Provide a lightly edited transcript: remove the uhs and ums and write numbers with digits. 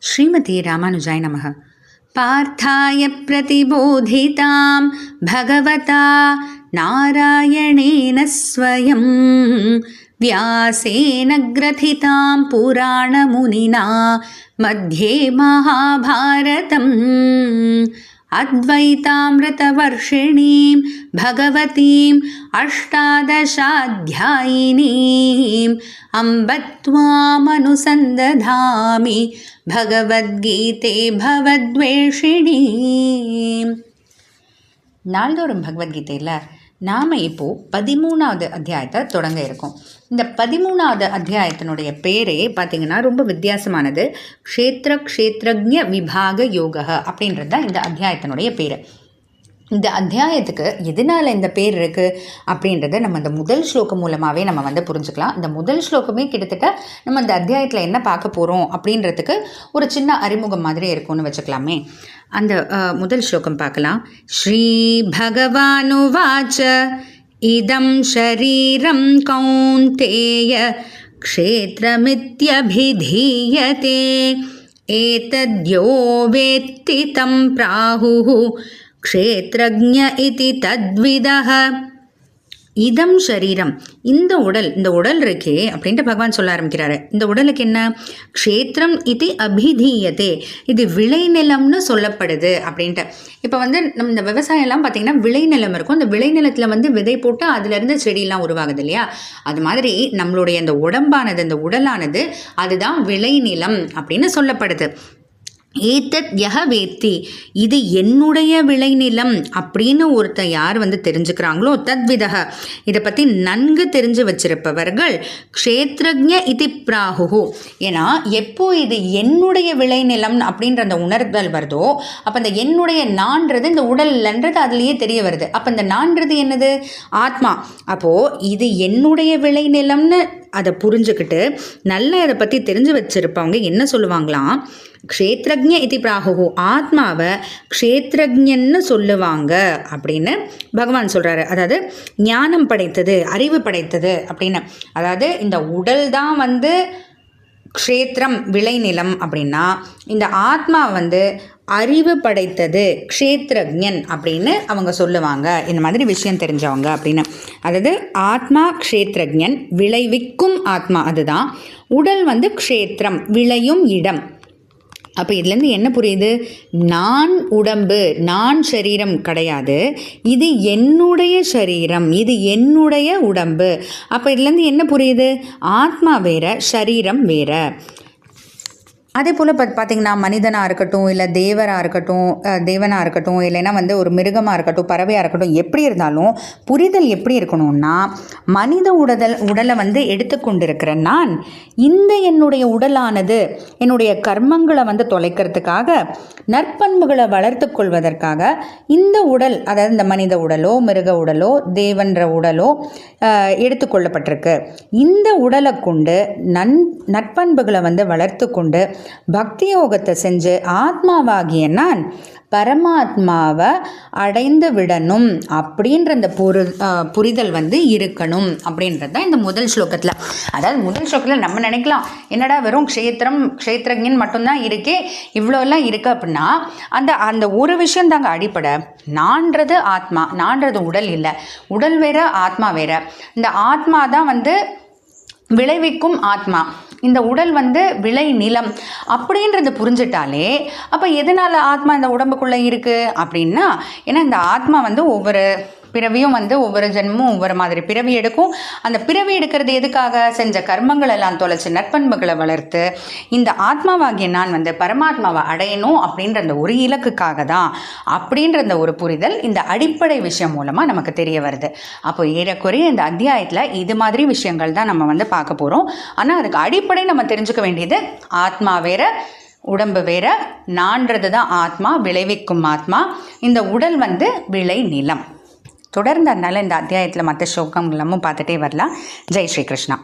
श्रीमती रामानुजाय नमः। पार्थाय प्रतिबोधितां भगवता नारायणेन स्वयं व्यासेन ग्रथितां पुराणमुनिना मध्ये महाभारतम् अद्वैतामृतवर्षिणीं भगवतीम् अष्टादशाध्यायिनीम् अम्ब त्वामनुसन्दधामि भगवद्गीते भवद्वेषिणीम्. நாள்தோறும் பகவத்கீதையில் நாம் இப்போது 13வது அத்தியாயத்தை தொடங்க இருக்கோம். இந்த 13வது அத்தியாயத்தினுடைய பேரே பார்த்திங்கன்னா ரொம்ப வித்தியாசமானது. க்ஷேத்ரஜ்ஞ விபாக யோக அப்படின்றது தான் இந்த அத்தியாயத்தினுடைய பேர். இந்த அத்தியாயத்துக்கு எதனால் இந்த பேர் இருக்குது அப்படின்றத நம்ம இந்த முதல் ஸ்லோகம் மூலமாகவே நம்ம புரிஞ்சுக்கலாம். இந்த முதல் ஸ்லோகமே கிட்டத்தட்ட நம்ம இந்த அத்தியாயத்தில் என்ன பார்க்க போகிறோம் அப்படின்றதுக்கு ஒரு சின்ன அறிமுகம் மாதிரி இருக்கும்னு வச்சுக்கலாமே. அந்த முதல் ஸ்லோகம் பார்க்கலாம். ஸ்ரீ பகவானுவாச்ச இதம் ஷரீரம் கௌந்தேய க்ஷேத்ரமித்யபிதீயதே ஏதத்யோ வேத்தி தம் பிராஹுः க்ஷேத்ரஜ்ஞ இதி தத்விதஹ. இதம் ஷரீரம், இந்த உடல் இருக்கே அப்படின்ட்டு பகவான் சொல்ல ஆரம்பிக்கிறாரு. இந்த உடலுக்கு என்ன? க்ஷேத்திரம் இது அபிதீயதே, இது விளைநிலம்னு சொல்லப்படுது அப்படின்ட்டு. இப்போ நம்ம இந்த விவசாயம்லாம் பார்த்திங்கன்னா விளைநிலம் இருக்கும். அந்த விளைநிலத்தில் விதை போட்டு அதுலேருந்து செடியெல்லாம் உருவாகுது இல்லையா? அது மாதிரி நம்மளுடைய இந்த உடம்பானது, இந்த உடலானது அதுதான் விளைநிலம் அப்படின்னு சொல்லப்படுது. ஏதத் யஹ வேத்தி, இது என்னுடைய விளைநிலம் அப்படின்னு ஒருத்தர் யார் தெரிஞ்சுக்கிறாங்களோ தத்விதஹ, இதை பற்றி நன்கு தெரிஞ்சு வச்சிருப்பவர்கள் க்ஷேத்ரஜ்ஞ இதி பிராஹுஹு. ஏன்னா எப்போ இது என்னுடைய விளைநிலம் அப்படின்ற அந்த உணர்தல் வருதோ அப்போ அந்த என்னுடைய நான்றது இந்த உடல்ன்றது அதுலேயே தெரிய வருது. அப்போ இந்த நான்றது என்னது? ஆத்மா. அப்போது இது என்னுடைய விளைநிலம்னு அதை புரிஞ்சுக்கிட்டு நல்லா இதை பற்றி தெரிஞ்சு வச்சுருப்பவங்க என்ன சொல்லுவாங்களாம்? க்ஷேத்ரஜ்ஞ இதி பிராஹுஹு, ஆத்மாவை க்ஷேத்ரஜ்ஞன்னு சொல்லுவாங்க அப்படின்னு பகவான் சொல்கிறாரு. அதாவது ஞானம் படைத்தது, அறிவு படைத்தது அப்படின்னு. அதாவது இந்த உடல் தான் க்ஷேத்திரம் விளைநிலம் அப்படின்னா இந்த ஆத்மா அறிவு படைத்தது க்ஷேத்ரஜ்ஞன் அப்படின்னு அவங்க சொல்லுவாங்க. இந்த மாதிரி விஷயம் தெரிஞ்சவங்க அப்படின்னு. அதாவது ஆத்மா க்ஷேத்ரஜ்ஞன், விளைவிக்கும் ஆத்மா அதுதான். உடல் க்ஷேத்திரம், விளையும் இடம். அப்போ இதுலேருந்து என்ன புரியுது? நான் உடம்பு, நான் சரீரம் கிடையாது, இது என்னுடைய சரீரம், இது என்னுடைய உடம்பு. அப்போ இதுலேருந்து என்ன புரியுது? ஆத்மா வேற, சரீரம் வேற. அதே போல் பார்த்திங்கன்னா மனிதனாக இருக்கட்டும், இல்லை தேவனாக இருக்கட்டும், இல்லைன்னா ஒரு மிருகமாக இருக்கட்டும், பறவையாக இருக்கட்டும், எப்படி இருந்தாலும் புரிதல் எப்படி இருக்கணும்னா, மனித உடலை எடுத்துக்கொண்டிருக்கிற நான் இந்த என்னுடைய உடலானது என்னுடைய கர்மங்களை தொலைக்கிறதுக்காக, நற்பண்புகளை வளர்த்து கொள்வதற்காக இந்த உடல், அதாவது இந்த மனித உடலோ மிருக உடலோ தேவன்ற உடலோ எடுத்துக்கொள்ளப்பட்டிருக்கு. இந்த உடலை கொண்டு நற்பண்புகளை வளர்த்து கொண்டு பக்தி யோகத்தை செஞ்சு ஆத்மாவாகிய நான் பரமாத்மாவை அடைந்து விடணும் அப்படின்ற இந்த புரிதல் இருக்கணும் அப்படின்றது தான் இந்த முதல் ஸ்லோகத்தில். அதாவது முதல் ஸ்லோகத்தில் நம்ம நினைக்கலாம், என்னடா வெறும் க்ஷேத்ரஜ்ஞன் மட்டும்தான் இருக்கே, இவ்வளோலாம் இருக்குது அப்படின்னா அந்த ஒரு விஷயம் தாங்க அடிப்படை. நான்றது ஆத்மா, நான்றது உடல் இல்லை. உடல் வேற, ஆத்மா வேற. இந்த ஆத்மா தான் விளைவிக்கும் ஆத்மா, இந்த உடல் விளை நிலம் அப்படின்றது புரிஞ்சிட்டாலே அப்போ எதனால் ஆத்மா இந்த உடம்புக்குள்ளே இருக்குது அப்படின்னா, ஏன்னா இந்த ஆத்மா ஒவ்வொரு பிறவியும் ஒவ்வொரு ஜென்மமும் ஒவ்வொரு மாதிரி பிறவி எடுக்கும். அந்த பிறவி எடுக்கிறது எதுக்காக? செஞ்ச கர்மங்கள் எல்லாம் தொலைச்சி நற்பண்புகளை வளர்த்து இந்த ஆத்மாவாகிய நான் பரமாத்மாவை அடையணும் அப்படின்ற அந்த ஒரு இலக்குக்காக தான் அப்படின்ற அந்த ஒரு புரிதல் இந்த அடிப்படை விஷயம் மூலமாக நமக்கு தெரிய வருது. அப்போ ஏறக்குறைய இந்த அத்தியாயத்தில் இது மாதிரி விஷயங்கள் தான் நம்ம பார்க்க போகிறோம். ஆனால் அதுக்கு அடிப்படை நம்ம தெரிஞ்சுக்க வேண்டியது ஆத்மா வேற, உடம்பு வேற. நான்றது தான் ஆத்மா, விளைவிக்கும் ஆத்மா. இந்த உடல் விளை நிலம். தொடர்ந்து அதனால் இந்த அத்தியாயத்தில் மற்ற ஸ்லோகங்கள் எல்லாமும் பார்த்துட்டே வரலாம். ஜெய் ஸ்ரீ கிருஷ்ணா.